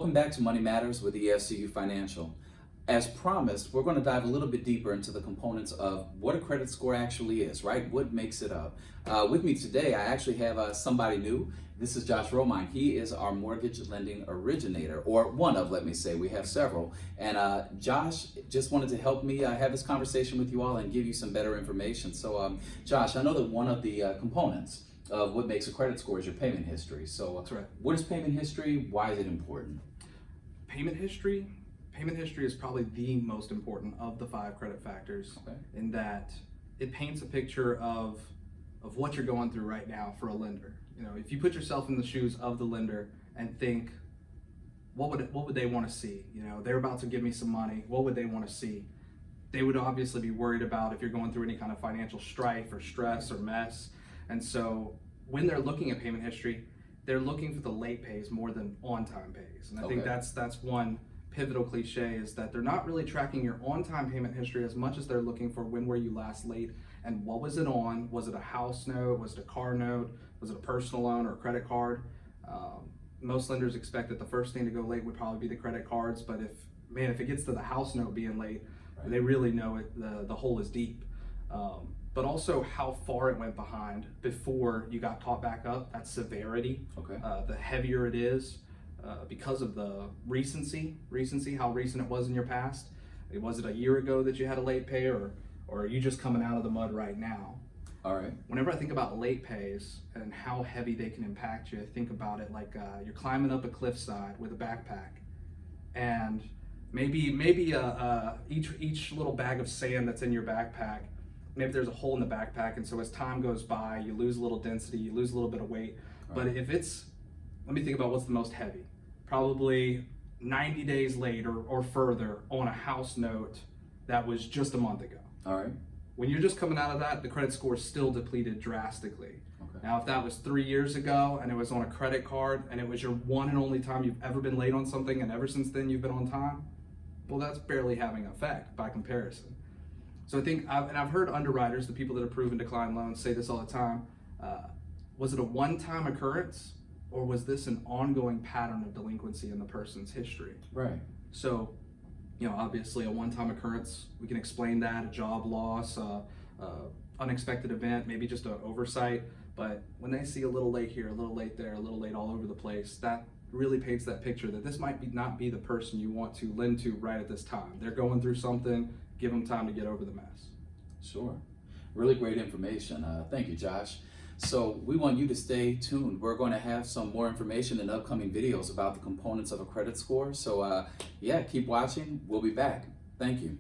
Welcome back to Money Matters with EFCU Financial. As promised, we're going to dive a little bit deeper into the components of what a credit score actually is, right? What makes it up? With me today, I actually have somebody new. This is Josh Romine. He is our mortgage lending originator, or one of, let me say. We have several. And Josh just wanted to help me have this conversation with you all and give you some better information. So, Josh, I know that one of the components of what makes a credit score is your payment history. So, That's right. What is payment history? Why is it important? Payment history is probably the most important of the 5 credit factors, Okay. in that it paints a picture of what you're going through right now for a lender. You know, if you put yourself in the shoes of the lender and think, what would they want to see? You know, they're about to give me some money. What would they want to see? They would obviously be worried about if you're going through any kind of financial strife or stress or mess. And so when they're looking at payment history, they're looking for the late pays more than on-time pays. And I think that's one pivotal cliche, is that they're not really tracking your on-time payment history as much as they're looking for when were you last late and what was it on. Was it a house note? Was it a car note? Was it a personal loan or a credit card? Most lenders expect that the first thing to go late would probably be the credit cards, but if it gets to the house note being late, right, they really know the hole is deep. But also how far it went behind before you got caught back up, that severity. Okay. The heavier it is, because of the recency, how recent it was in your past. Was it a year ago that you had a late pay, or are you just coming out of the mud right now? All right. Whenever I think about late pays and how heavy they can impact you, I think about it like you're climbing up a cliffside with a backpack, and maybe each little bag of sand that's in your backpack, maybe there's a hole in the backpack, and so as time goes by, you lose a little density, you lose a little bit of weight. But if it's, let me think about what's the most heavy. Probably 90 days later or further on a house note that was just a month ago. All right. When you're just coming out of that, the credit score is still depleted drastically. Okay. Now, if that was 3 years ago and it was on a credit card and it was your one and only time you've ever been late on something, and ever since then you've been on time, well, that's barely having an effect by comparison. So I think, I've heard underwriters, the people that approve and decline loans, say this all the time. Was it a one-time occurrence, or was this an ongoing pattern of delinquency in the person's history? Right. So, you know, obviously a one-time occurrence, we can explain that, a job loss, unexpected event, maybe just an oversight. But when they see a little late here, a little late there, a little late all over the place, that really paints that picture that this might not be the person you want to lend to right at this time. They're going through something. Give them time to get over the mess. Sure. Really great information. Thank you, Josh. So we want you to stay tuned. We're going to have some more information in upcoming videos about the components of a credit score. So yeah, keep watching. We'll be back. Thank you.